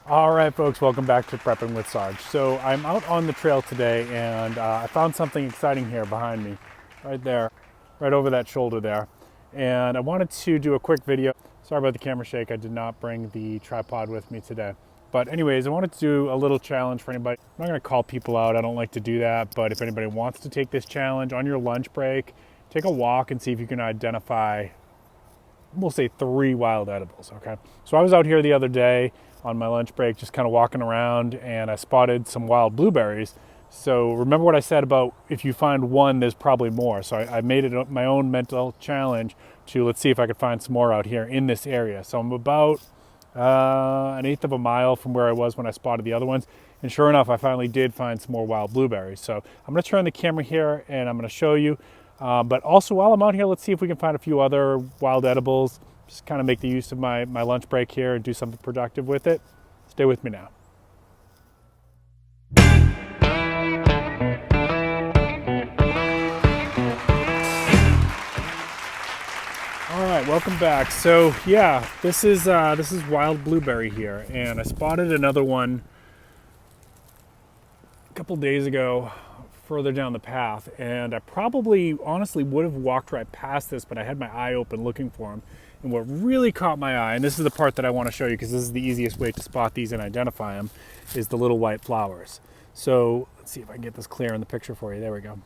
All right, folks, welcome back to Prepping with Sarge. So I'm out on the trail today and I found something exciting here behind me, right there, right over that shoulder there. And I wanted to do a quick video. Sorry about the camera shake, I did not bring the tripod with me today. But anyways, I wanted to do a little challenge for anybody. I'm not gonna call people out, I don't like to do that, but if anybody wants to take this challenge on your lunch break, take a walk and see if you can identify, we'll say 3 wild edibles, okay? So I was out here the other day on my lunch break, just kind of walking around, and I spotted some wild blueberries. So remember what I said about if you find one, there's probably more. So I made it my own mental challenge to let's see if I could find some more out here in this area. So I'm about an eighth of a mile from where I was when I spotted the other ones. And sure enough, I finally did find some more wild blueberries. So I'm gonna turn the camera here and I'm gonna show you. But also while I'm out here, let's see if we can find a few other wild edibles. Just kind of make the use of my lunch break here and do something productive with it. Stay with me now. All right, welcome back. So yeah, this is wild blueberry here, and I spotted another one a couple days ago further down the path, and I probably honestly would have walked right past this, but I had my eye open looking for them. And what really caught my eye, and this is the part that I want to show you because this is the easiest way to spot these and identify them, is the little white flowers. So let's see if I can get this clear in the picture for you. There we go.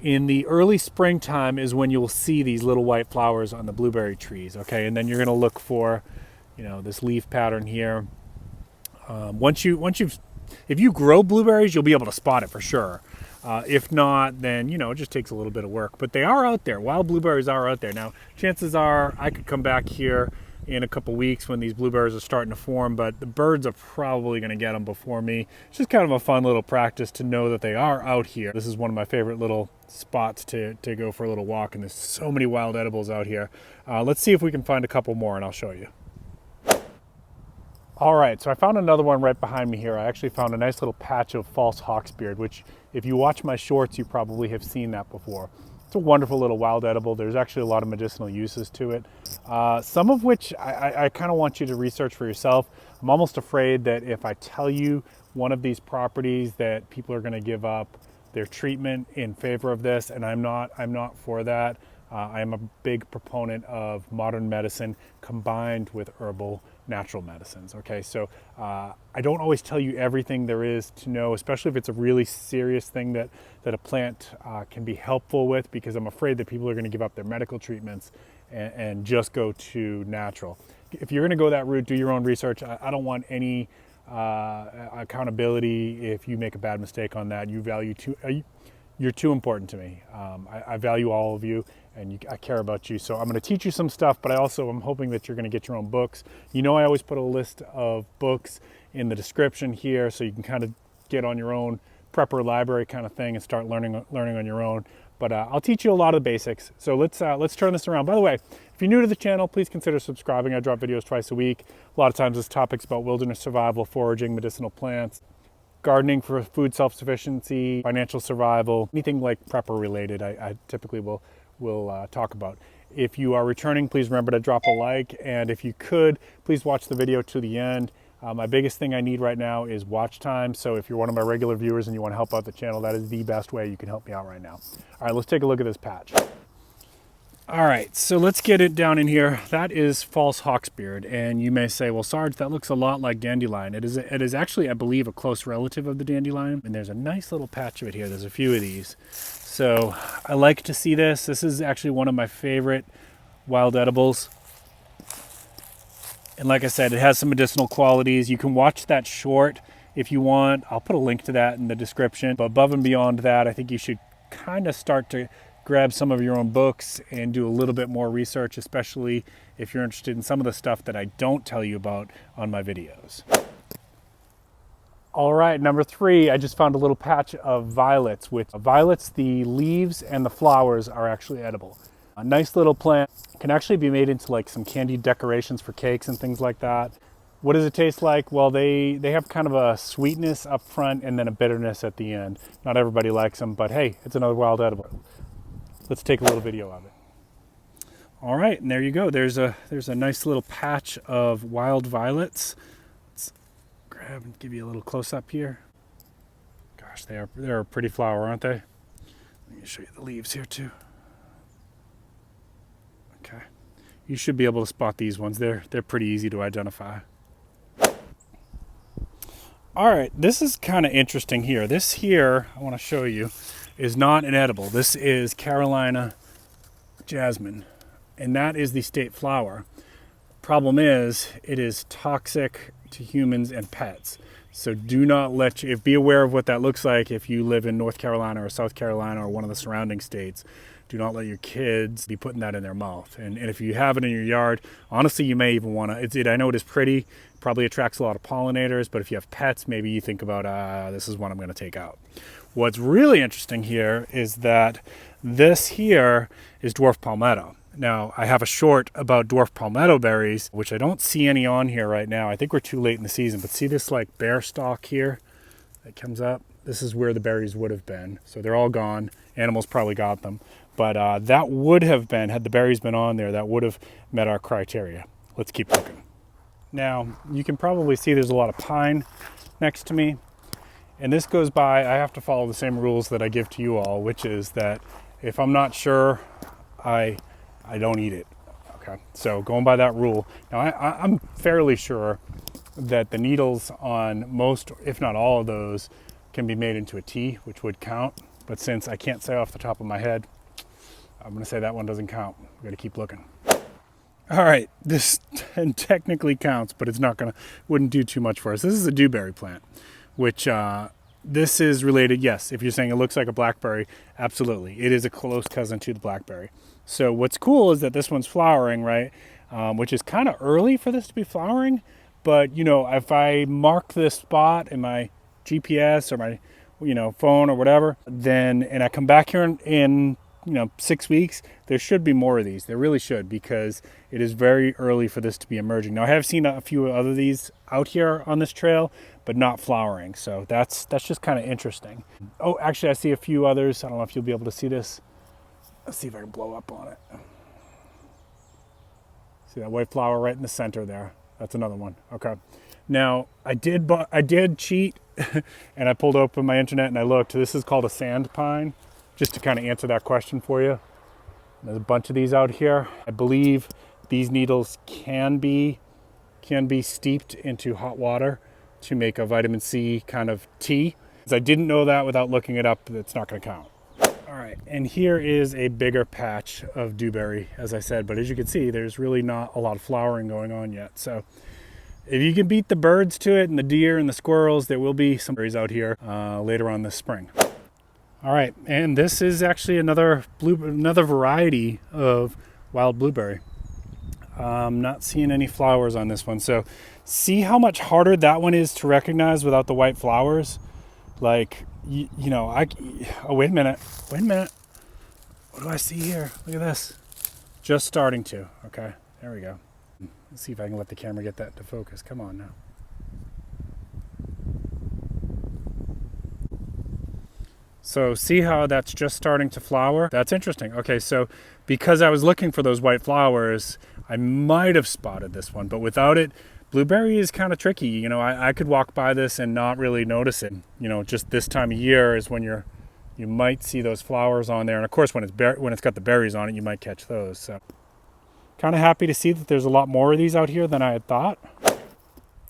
In the early springtime is when you'll see these little white flowers on the blueberry trees, okay? And then you're gonna look for, you know, this leaf pattern here. If you grow blueberries, you'll be able to spot it for sure. If not, then, you know, it just takes a little bit of work. But they are out there. Wild blueberries are out there. Now, chances are I could come back here in a couple weeks when these blueberries are starting to form, but the birds are probably going to get them before me. It's just kind of a fun little practice to know that they are out here. This is one of my favorite little spots to go for a little walk, and there's so many wild edibles out here. Let's see if we can find a couple more, and I'll show you. All right, so I found another one right behind me here. I actually found a nice little patch of false Hawksbeard, which if you watch my shorts, you probably have seen that before. It's a wonderful little wild edible. There's actually a lot of medicinal uses to it, some of which I kind of want you to research for yourself. I'm almost afraid that if I tell you one of these properties that people are gonna give up their treatment in favor of this, and I'm not for that. I'm a big proponent of modern medicine combined with herbal natural medicines, okay? So I don't always tell you everything there is to know, especially if it's a really serious thing that a plant can be helpful with, because I'm afraid that people are gonna give up their medical treatments and just go to natural. If you're gonna go that route, do your own research. I don't want any accountability if you make a bad mistake on that. You're too important to me. I value all of you, and I care about you. So I'm going to teach you some stuff, but I'm hoping that you're going to get your own books. You know, I always put a list of books in the description here, so you can kind of get on your own prepper library kind of thing and start learning on your own. But I'll teach you a lot of the basics. So let's turn this around. By the way, if you're new to the channel, please consider subscribing. I drop videos twice a week. A lot of times it's topics about wilderness survival, foraging, medicinal plants, gardening for food self-sufficiency, financial survival, anything like prepper related, I typically will talk about. If you are returning, please remember to drop a like, and if you could, please watch the video to the end. My biggest thing I need right now is watch time, so if you're one of my regular viewers and you want to help out the channel, that is the best way you can help me out right now. All right, let's take a look at this patch. All right, so let's get it down in here. That is false Hawksbeard, and you may say, well, Sarge, that looks a lot like dandelion. It is actually, I believe, a close relative of the dandelion, and there's a nice little patch of it here. There's a few of these. So I like to see this. This is actually one of my favorite wild edibles. And like I said, it has some medicinal qualities. You can watch that short if you want. I'll put a link to that in the description. But above and beyond that, I think you should kind of start to grab some of your own books and do a little bit more research, especially if you're interested in some of the stuff that I don't tell you about on my videos. All right, number 3, I just found a little patch of violets. Violets, the leaves and the flowers are actually edible. A nice little plant, can actually be made into like some candied decorations for cakes and things like that. What does it taste like? Well, they have kind of a sweetness up front and then a bitterness at the end. Not everybody likes them, but hey, it's another wild edible. Let's take a little video of it. All right, and there you go. There's a nice little patch of wild violets. Let's grab and give you a little close up here. Gosh, they're a pretty flower, aren't they? Let me show you the leaves here too. Okay. You should be able to spot these ones. They're pretty easy to identify. All right, this is kind of interesting here. This here, I want to show you, is not an edible. This is Carolina jasmine, and that is the state flower. Problem is, it is toxic to humans and pets. So do not be aware of what that looks like if you live in North Carolina or South Carolina or one of the surrounding states. Do not let your kids be putting that in their mouth. And if you have it in your yard, honestly, you may even want to, I know it is pretty, probably attracts a lot of pollinators, but if you have pets, maybe you think about, this is one I'm going to take out. What's really interesting here is that this here is dwarf palmetto. Now, I have a short about dwarf palmetto berries, which I don't see any on here right now. I think we're too late in the season, but see this like bare stalk here that comes up? This is where the berries would have been. So they're all gone. Animals probably got them. But that would have been, had the berries been on there, that would have met our criteria. Let's keep looking. Now, you can probably see there's a lot of pine next to me. And this goes by, I have to follow the same rules that I give to you all, which is that if I'm not sure, I don't eat it. Okay, so going by that rule. Now, I'm fairly sure that the needles on most, if not all of those, can be made into a tea, which would count. But since I can't say off the top of my head, I'm going to say that one doesn't count. We've got to keep looking. All right, this technically counts, but it's wouldn't do too much for us. This is a dewberry plant, which this is related, yes. If you're saying it looks like a blackberry, absolutely. It is a close cousin to the blackberry. So what's cool is that this one's flowering, right? Which is kind of early for this to be flowering. But, you know, if I mark this spot in my GPS or my, phone or whatever, and I come back here in 6 weeks, there should be more of these. There really should, because it is very early for this to be emerging. Now, I have seen a few other of these out here on this trail, but not flowering. So that's just kind of interesting. Oh, actually, I see a few others. I don't know if you'll be able to see this. Let's see if I can blow up on it. See that white flower right in the center there? That's another one. Okay. Now, I did cheat, and I pulled open my internet and I looked. This is called a sand pine, just to kind of answer that question for you. There's a bunch of these out here. I believe these needles can be steeped into hot water to make a vitamin C kind of tea. I didn't know that without looking it up. It's not going to count. All right, and here is a bigger patch of dewberry, as I said, but as you can see, there's really not a lot of flowering going on yet. So if you can beat the birds to it and the deer and the squirrels, there will be some berries out here later on this spring. All right, and this is actually another variety of wild blueberry. I'm not seeing any flowers on this one. So see how much harder that one is to recognize without the white flowers? Like, oh, wait a minute. What do I see here? Look at this. Just starting to. Okay, there we go. Let's see if I can let the camera get that to focus. Come on now. So see how that's just starting to flower? That's interesting. Okay, so because I was looking for those white flowers, I might have spotted this one, but without it, blueberry is kind of tricky. I could walk by this and not really notice it. Just this time of year is when you might see those flowers on there. And of course, when it's got the berries on it, you might catch those. So kind of happy to see that there's a lot more of these out here than I had thought.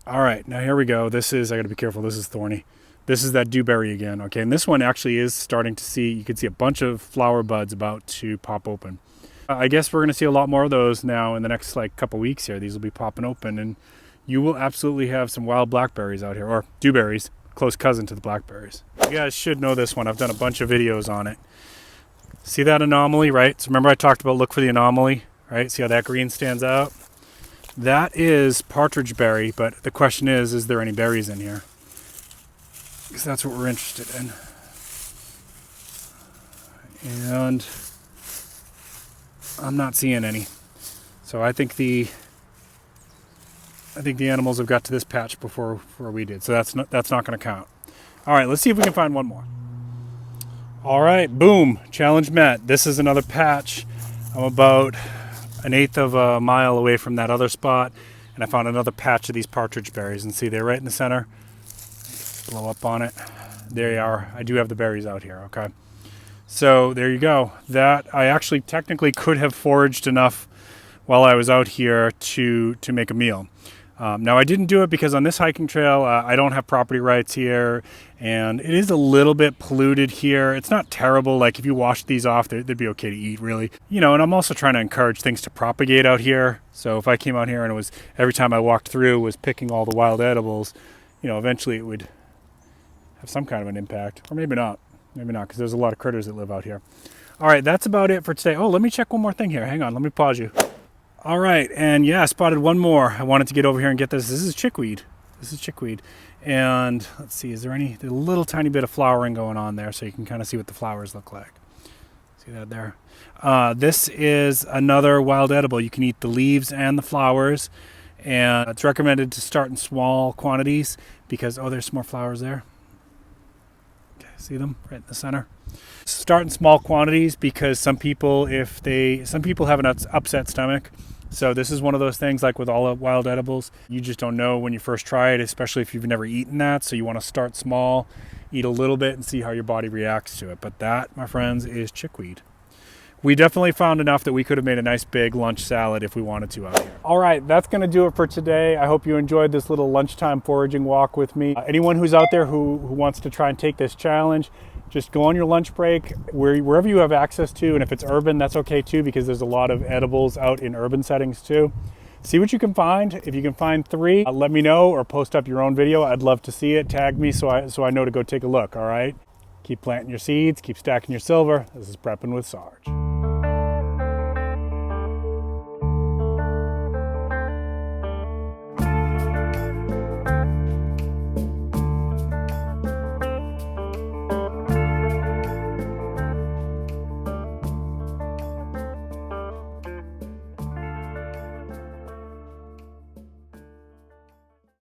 All right, now here we go. I got to be careful. This is thorny. This is that dewberry again. Okay, and this one actually is starting to see, you can see a bunch of flower buds about to pop open. I guess we're going to see a lot more of those now in the next couple weeks here. These will be popping open, and you will absolutely have some wild blackberries out here, or dewberries, close cousin to the blackberries. You guys should know this one. I've done a bunch of videos on it. See that anomaly, right? So remember I talked about look for the anomaly, right? See how that green stands out? That is partridge berry, but the question is there any berries in here? Because that's what we're interested in. And I'm not seeing any. So I think the animals have got to this patch before we did. So that's not going to count. All right, let's see if we can find one more. All right, boom, challenge met. This is another patch. I'm about 1/8 of a mile away from that other spot, and and I found another patch of these partridge berries, and see they're right in the center. Blow up on it. There you are. I do have the berries out here, okay? So there you go. That I actually technically could have foraged enough while I was out here to make a meal. Now I didn't do it because on this hiking trail I don't have property rights here, and it is a little bit polluted here. It's not terrible. Like if you wash these off, they'd be okay to eat, really. You know, and I'm also trying to encourage things to propagate out here. So if I came out here and it was every time I walked through was picking all the wild edibles, you know, eventually it would have some kind of an impact, or maybe not. Maybe not, because there's a lot of critters that live out here. All right, that's about it for today. Oh, let me check one more thing here. Hang on, let me pause you. All right, and yeah, I spotted one more. I wanted to get over here and get this. This is chickweed. This is chickweed. And let's see, is there there's a little tiny bit of flowering going on there, so you can kind of see what the flowers look like. See that there? This is another wild edible. You can eat the leaves and the flowers, and it's recommended to start in small quantities because, oh, there's some more flowers there. Okay, see them right in the center? Start in small quantities because some people have an upset stomach. So this is one of those things, like with all wild edibles, you just don't know when you first try it, especially if you've never eaten that. So you want to start small, eat a little bit, and see how your body reacts to it. But that, my friends, is chickweed. We definitely found enough that we could have made a nice big lunch salad if we wanted to out here. All right, that's going to do it for today. I hope you enjoyed this little lunchtime foraging walk with me. Anyone who's out there who wants to try and take this challenge, just go on your lunch break wherever you have access to, and if it's urban, that's okay too, because there's a lot of edibles out in urban settings too. See what you can find. If you can find 3, let me know, or post up your own video. I'd love to see it. Tag me so I know to go take a look, all right? Keep planting your seeds, keep stacking your silver. This is Prepping with Sarge.